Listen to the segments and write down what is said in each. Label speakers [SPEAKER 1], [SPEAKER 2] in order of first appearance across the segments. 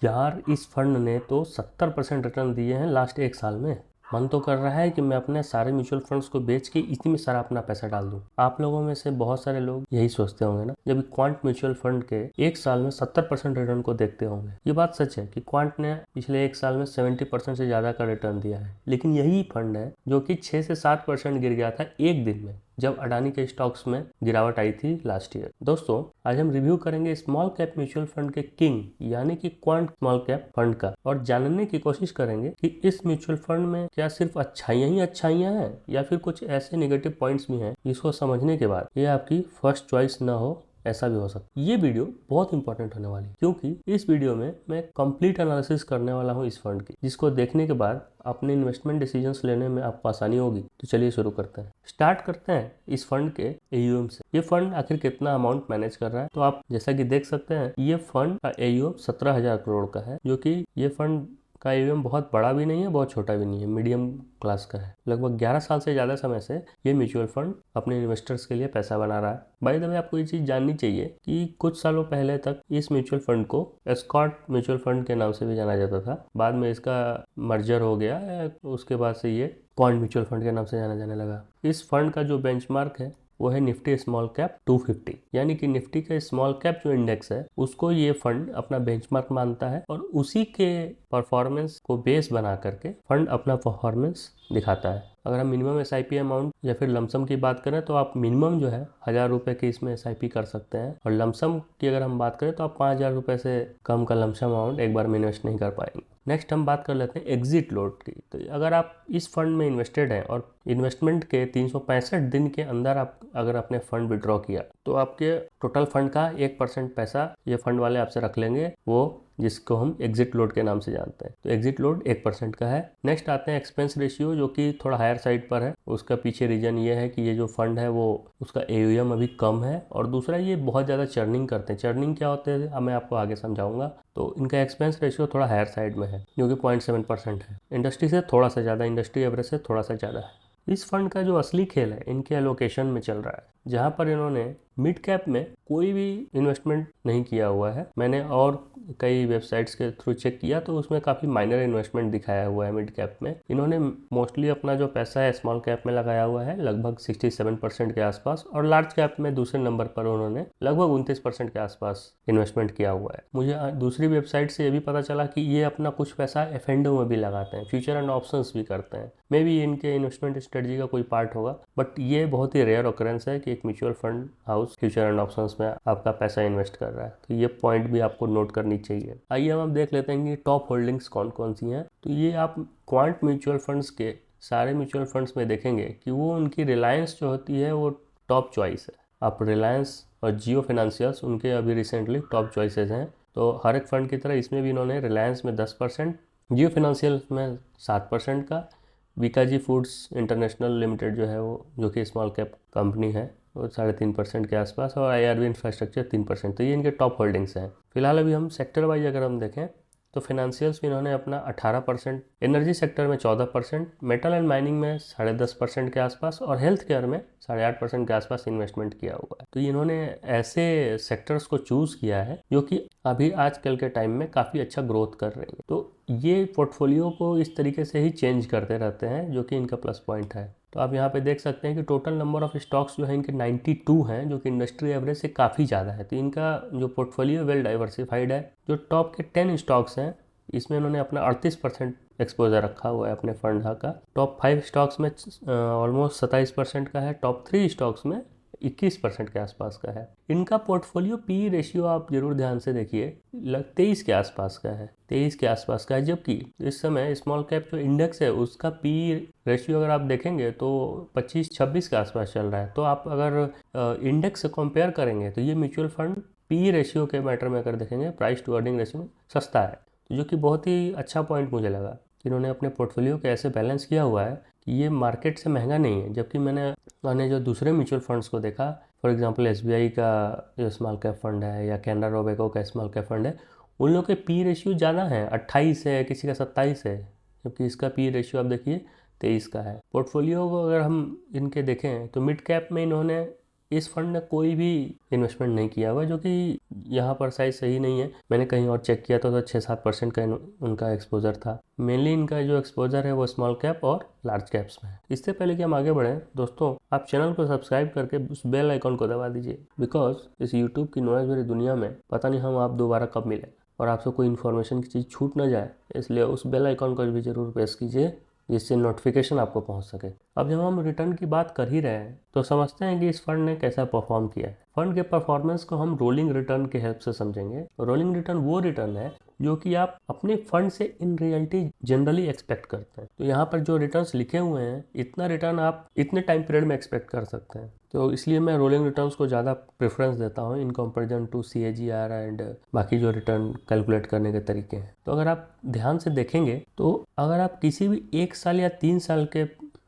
[SPEAKER 1] यार इस फंड ने तो 70% रिटर्न दिए हैं लास्ट एक साल में। मन तो कर रहा है कि मैं अपने सारे म्यूचुअल फंड्स को बेच के इसी में सारा अपना पैसा डाल दूं। आप लोगों में से बहुत सारे लोग यही सोचते होंगे ना, जब क्वांट म्यूचुअल फंड के एक साल में 70% रिटर्न को देखते होंगे। ये बात सच है कि क्वांट ने पिछले एक साल में 70% से ज्यादा का रिटर्न दिया है, लेकिन यही फंड है जो कि 6 से 7% गिर गया था एक दिन में, जब अडानी के स्टॉक्स में गिरावट आई थी लास्ट ईयर। दोस्तों, आज हम रिव्यू करेंगे स्मॉल कैप म्यूचुअल फंड के किंग यानी कि क्वांट स्मॉल कैप फंड का, और जानने की कोशिश करेंगे कि इस म्यूचुअल फंड में क्या सिर्फ अच्छाइयां ही अच्छाइयां हैं या फिर कुछ ऐसे नेगेटिव पॉइंट्स भी हैं जिसको समझने के बाद ये आपकी फर्स्ट चॉइस ना हो, ऐसा भी हो सकता है। ये वीडियो बहुत इंपॉर्टेंट होने वाली है क्योंकि इस वीडियो में मैं कंप्लीट एनालिसिस करने वाला हूँ इस फंड की, जिसको देखने के बाद अपने इन्वेस्टमेंट डिसीजंस लेने में आपको आसानी होगी। तो चलिए शुरू करते हैं। स्टार्ट करते हैं इस फंड के AUM से। ये फंड आखिर कितना अमाउंट मैनेज कर रहा है, तो आप जैसा कि देख सकते हैं ये फंड का AUM 17,000 करोड़ का है, जो कि ये फंड का AUM बहुत बड़ा भी नहीं है, बहुत छोटा भी नहीं है, मीडियम क्लास का है। लगभग 11 साल से ज़्यादा समय से ये म्यूचुअल फंड अपने इन्वेस्टर्स के लिए पैसा बना रहा है। बाय द वे, आपको ये चीज़ जाननी चाहिए कि कुछ सालों पहले तक इस म्यूचुअल फंड को एस्कॉर्ट म्यूचुअल फंड के नाम से भी जाना जाता था। बाद में इसका मर्जर हो गया, उसके बाद से ये क्वांट म्यूचुअल फंड के नाम से जाना जाने लगा। इस फंड का जो बेंचमार्क है वो है निफ्टी स्मॉल कैप 250, यानी कि निफ्टी का स्मॉल कैप जो इंडेक्स है उसको ये फंड अपना बेंचमार्क मानता है, और उसी के परफॉर्मेंस को बेस बना करके फंड अपना परफॉर्मेंस दिखाता है। अगर हम मिनिमम SIP अमाउंट या फिर लमसम की बात करें तो आप मिनिमम जो है 1,000 रुपये की इसमें SIP कर सकते हैं, और लमसम की अगर हम बात करें तो आप 5,000 रुपये से कम का लमसम अमाउंट एक बार में इन्वेस्ट नहीं कर पाएंगे। नेक्स्ट हम बात कर लेते हैं एग्जिट लोड की। तो अगर आप इस फंड में इन्वेस्टेड हैं और इन्वेस्टमेंट के 365 दिन के अंदर आप अगर अपने फंड विड्रॉ किया तो आपके टोटल फंड का 1% पैसा ये फंड वाले आपसे रख लेंगे, वो जिसको हम एग्जिट लोड के नाम से जानते हैं। तो एग्जिट लोड 1% का है। नेक्स्ट आते हैं एक्सपेंस रेशियो, जो कि थोड़ा हायर साइड पर है। उसका पीछे रीजन ये है कि ये जो फंड है वो उसका AUM अभी कम है, और दूसरा ये बहुत ज़्यादा चर्निंग करते हैं। चर्निंग क्या होते हैं मैं आपको आगे समझाऊंगा। तो इनका एक्सपेंस रेशियो थोड़ा हायर साइड में है, जो कि 0.7% है। इंडस्ट्री से थोड़ा सा ज़्यादा, इंडस्ट्री एवरेज से थोड़ा सा ज़्यादा है। इस फंड का जो असली खेल है इनके एलोकेशन में चल रहा है, जहाँ पर इन्होंने मिड कैप में कोई भी इन्वेस्टमेंट नहीं किया हुआ है। मैंने और कई वेबसाइट्स के थ्रू चेक किया तो उसमें काफ़ी माइनर इन्वेस्टमेंट दिखाया हुआ है। मिड कैप में इन्होंने मोस्टली अपना जो पैसा है स्मॉल कैप में लगाया हुआ है, लगभग 67% के आसपास, और लार्ज कैप में दूसरे नंबर पर उन्होंने लगभग 29% के आसपास इन्वेस्टमेंट किया हुआ है। मुझे दूसरी वेबसाइट से ये भी पता चला कि ये अपना कुछ पैसा F&O में भी लगाते हैं, फ्यूचर एंड ऑप्शंस भी करते हैं। मे बी इनके इन्वेस्टमेंट स्ट्रेटजी का कोई पार्ट होगा, बट ये बहुत ही रेयर ऑकरेंस है कि एक mutual fund house future and options में आपका पैसा इन्वेस्ट कर रहा है। तो ये पॉइंट भी आपको नोट करनी चाहिए। आइए हम देख लेते हैं कि टॉप होल्डिंग्स कौन कौन सी हैं। तो ये आप क्वांट म्यूचुअल फंड्स के सारे म्यूचुअल फंड्स में देखेंगे कि वो उनकी रिलायंस जो होती है वो टॉप चॉइस है। आप रिलायंस और जियो फाइनेंशियल्स उनके अभी रिसेंटली टॉप चॉइसेस हैं। तो हर एक फंड की तरह इसमें भी इन्होंने रिलायंस में 10%, जियो फाइनेंशियल में 7% का, बीकाजी फूड्स इंटरनेशनल लिमिटेड जो है वो, जो कि स्मॉल कैप कंपनी है, वो 3.5% के आसपास, और IRB इंफ्रास्ट्रक्चर 3%। तो ये इनके टॉप होल्डिंग्स हैं। फिलहाल अभी हम सेक्टर वाइज अगर हम देखें तो फाइनेंशियल्स में इन्होंने अपना 18%, एनर्जी सेक्टर में 14%, मेटल एंड माइनिंग में 10.5% के आसपास, और हेल्थ केयर में 8.5% के आसपास इन्वेस्टमेंट किया हुआ है। तो इन्होंने ऐसे सेक्टर्स को चूज किया है जो कि अभी आजकल के टाइम में काफ़ी अच्छा ग्रोथ कर रही है। तो ये पोर्टफोलियो को इस तरीके से ही चेंज करते रहते हैं, जो कि इनका प्लस पॉइंट है। तो आप यहाँ पे देख सकते हैं कि टोटल नंबर ऑफ स्टॉक्स जो है इनके 92 हैं, जो कि इंडस्ट्री एवरेज से काफ़ी ज़्यादा है। तो इनका जो पोर्टफोलियो वेल डाइवर्सिफाइड है। जो टॉप के 10 स्टॉक्स हैं इसमें इन्होंने अपना 38% एक्सपोजर रखा हुआ है अपने फंड का। टॉप 5 स्टॉक्स में ऑलमोस्ट 27% का है। टॉप 3 स्टॉक्स में 21% के आसपास का है। इनका पोर्टफोलियो PE रेशियो आप जरूर ध्यान से देखिए, 23 के आसपास का है, 23 के आसपास का है। जबकि इस समय स्मॉल कैप जो इंडेक्स है उसका PE रेशियो अगर आप देखेंगे तो 25-26 के आसपास चल रहा है। तो आप अगर इंडेक्स से कंपेयर करेंगे तो ये म्यूचुअल फंड PE रेशियो के मैटर में अगर देखेंगे, प्राइस टू अर्निंग रेशियो में सस्ता है, जो कि बहुत ही अच्छा पॉइंट मुझे लगा कि इन्होंने अपने पोर्टफोलियो को ऐसे बैलेंस किया हुआ है कि ये मार्केट से महंगा नहीं है। जबकि मैंने जो दूसरे म्यूचुअल फंड्स को देखा, फॉर एग्जांपल SBI का जो स्मॉल कैप फंड है या कैनरा रोबेको का स्मॉल कैप फंड है, उन लोगों के PE रेशियो ज़्यादा है, 28 है, किसी का 27 है, जबकि इसका PE रेशियो आप देखिए 23 का है। पोर्टफोलियो को अगर हम इनके देखें तो मिड कैप में इन्होंने इस फंड ने कोई भी इन्वेस्टमेंट नहीं किया हुआ, जो कि यहाँ पर शायद सही नहीं है। मैंने कहीं और चेक किया तो 6-7% का उनका एक्सपोजर था। मेनली इनका जो एक्सपोजर है वो स्मॉल कैप और लार्ज कैप्स में है। इससे पहले कि हम आगे बढ़ें दोस्तों, आप चैनल को सब्सक्राइब करके उस बेल आइकॉन को दबा दीजिए, बिकॉज इस यूट्यूब की नॉइज़ भरी दुनिया में पता नहीं हम आप दोबारा कब मिलें और आपसे कोई इन्फॉर्मेशन की चीज़ छूट ना जाए। इसलिए उस बेल आइकॉन को भी ज़रूर प्रेस कीजिए जिससे नोटिफिकेशन आपको पहुंच सके। अब जब हम रिटर्न की बात कर ही रहे हैं तो समझते हैं कि इस फंड ने कैसा परफॉर्म किया है। फंड के परफॉर्मेंस को हम रोलिंग रिटर्न के हेल्प से समझेंगे। रोलिंग रिटर्न वो रिटर्न है जो कि आप अपने फंड से इन रियलिटी जनरली एक्सपेक्ट करते हैं। तो यहाँ पर जो रिटर्न्स लिखे हुए हैं, इतना रिटर्न आप इतने टाइम पीरियड में एक्सपेक्ट कर सकते हैं। तो इसलिए मैं रोलिंग रिटर्न्स को ज़्यादा प्रेफरेंस देता हूँ in comparison to CAGR and बाकी जो रिटर्न कैलकुलेट करने के तरीके हैं। तो अगर आप ध्यान से देखेंगे तो अगर आप किसी भी 1 साल या 3 साल के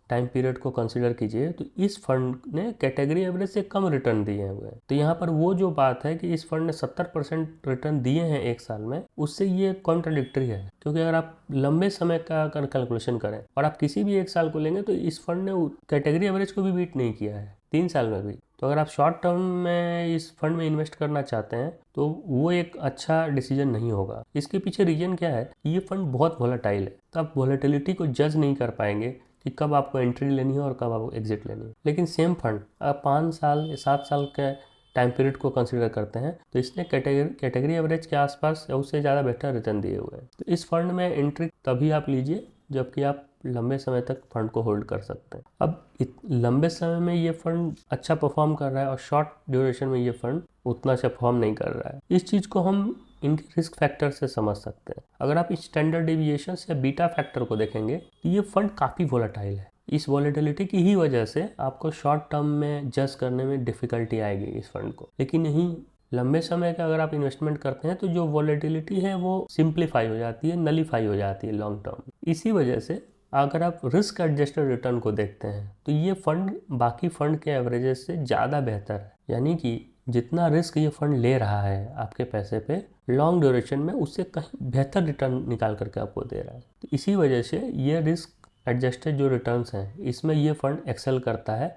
[SPEAKER 1] टाइम पीरियड को कंसीडर कीजिए तो इस फंड ने कैटेगरी एवरेज से कम रिटर्न दिए हुए हैं। तो यहाँ पर वो जो बात है कि इस फंड ने 70% रिटर्न दिए हैं 1 साल में, उससे ये कॉन्ट्राडिक्टरी है। क्योंकि अगर आप लंबे समय का कैलकुलेशन करें और आप किसी भी 1 साल को लेंगे तो इस फंड ने कैटेगरी एवरेज को भी बीट नहीं किया है 3 साल में भी। तो अगर आप शॉर्ट टर्म में इस फंड में इन्वेस्ट करना चाहते हैं तो वो एक अच्छा डिसीजन नहीं होगा। इसके पीछे रीजन क्या है, ये फंड बहुत वॉलेटाइल है, तो आप वॉलेटिलिटी को जज नहीं कर पाएंगे कि कब आपको एंट्री लेनी है और कब आपको एग्जिट लेनी है। लेकिन सेम फंड आप 5 साल या 7 साल के टाइम पीरियड को कंसीडर करते हैं तो इसने कैटेगरी एवरेज के आसपास या उससे ज़्यादा बेहतर रिटर्न दिए हुए हैं। तो इस फंड में एंट्री तभी आप लीजिए जबकि आप लंबे समय तक फंड को होल्ड कर सकते हैं। अब लंबे समय में ये फंड अच्छा परफॉर्म कर रहा है और शॉर्ट ड्यूरेशन में ये फंड उतना अच्छा परफॉर्म नहीं कर रहा है। इस चीज़ को हम इनके रिस्क फैक्टर से समझ सकते हैं। अगर आप स्टैंडर्ड डेविएशन या बीटा फैक्टर को देखेंगे तो ये फंड काफ़ी वोलेटाइल है। इस वॉलेटिलिटी की ही वजह से आपको शॉर्ट टर्म में जज करने में डिफिकल्टी आएगी इस फंड को। लेकिन यहीं लंबे समय का अगर आप इन्वेस्टमेंट करते हैं तो जो वॉलेटिलिटी है वो सिंप्लीफाई हो जाती है, नलीफाई हो जाती है लॉन्ग टर्म। इसी वजह से अगर आप रिस्क एडजस्टेड रिटर्न को देखते हैं तो ये फंड बाकी फंड के एवरेजेस से ज़्यादा बेहतर है। यानी कि जितना रिस्क ये फंड ले रहा है आपके पैसे पे लॉन्ग ड्यूरेशन में, उससे कहीं बेहतर रिटर्न निकाल करके आपको दे रहा है। तो इसी वजह से ये रिस्क एडजस्टेड जो रिटर्न्स हैं इसमें ये फंड एक्सेल करता है।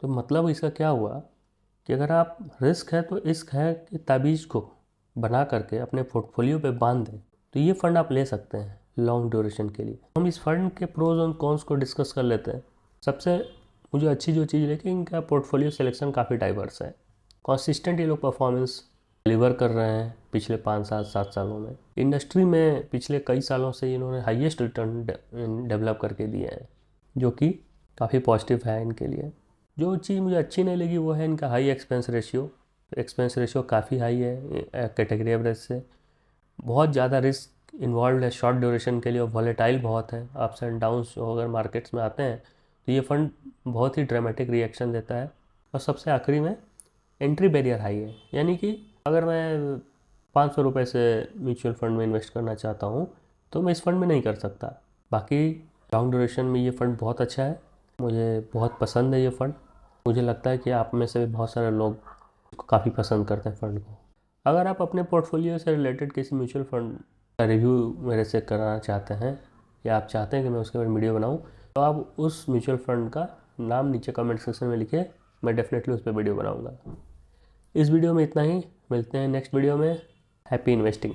[SPEAKER 1] तो मतलब इसका क्या हुआ कि अगर आप रिस्क है तो इश्क है कि ताबीज़ को बना करके अपने पोर्टफोलियो पे बांध दें तो ये फंड आप ले सकते हैं लॉन्ग ड्यूरेशन के लिए। हम इस फंड के प्रोज और कॉन्स को डिस्कस कर लेते हैं। सबसे मुझे अच्छी जो चीज़ लगी, इनका पोर्टफोलियो सिलेक्शन काफ़ी डाइवर्स है। कंसिस्टेंट ये लोग परफॉर्मेंस डिलीवर कर रहे हैं पिछले 5-7 सालों में। इंडस्ट्री में पिछले कई सालों से इन्होंने हाईएस्ट रिटर्न डेवलप करके दिए हैं, जो कि काफ़ी पॉजिटिव है इनके लिए। जो चीज़ मुझे अच्छी नहीं लगी वो है इनका high expense ratio. Expense ratio काफ़ी हाई है कैटेगरी एवरेज से। बहुत ज़्यादा रिस्क इन्वॉल्व है शॉर्ट ड्यूरेशन के लिए और वॉलेटाइल बहुत है। अप्स एंड डाउन्स जो अगर मार्केट्स में आते हैं तो ये फंड बहुत ही ड्रामेटिक रिएक्शन देता है। और सबसे आखिरी में एंट्री बैरियर हाई है। यानी कि अगर मैं 500 रुपये से म्यूचुअल फंड में इन्वेस्ट करना चाहता हूँ तो मैं इस फंड में नहीं कर सकता। बाकी लॉन्ग ड्यूरेशन में ये फ़ंड बहुत अच्छा है, मुझे बहुत पसंद है ये फ़ंड। मुझे लगता है कि आप में से भी बहुत सारे लोग काफ़ी पसंद करते हैं फ़ंड को। अगर आप अपने पोर्टफोलियो से रिलेटेड किसी म्यूचुअल फंड का रिव्यू मेरे से कराना चाहते हैं या आप चाहते हैं कि मैं उसके बारे में वीडियो बनाऊँ तो आप उस म्यूचुअल फंड का नाम नीचे कमेंट सेक्शन में लिखिए, मैं डेफिनेटली उस पर वीडियो बनाऊँगा। इस वीडियो में इतना ही, मिलते हैं नेक्स्ट वीडियो में। Happy investing.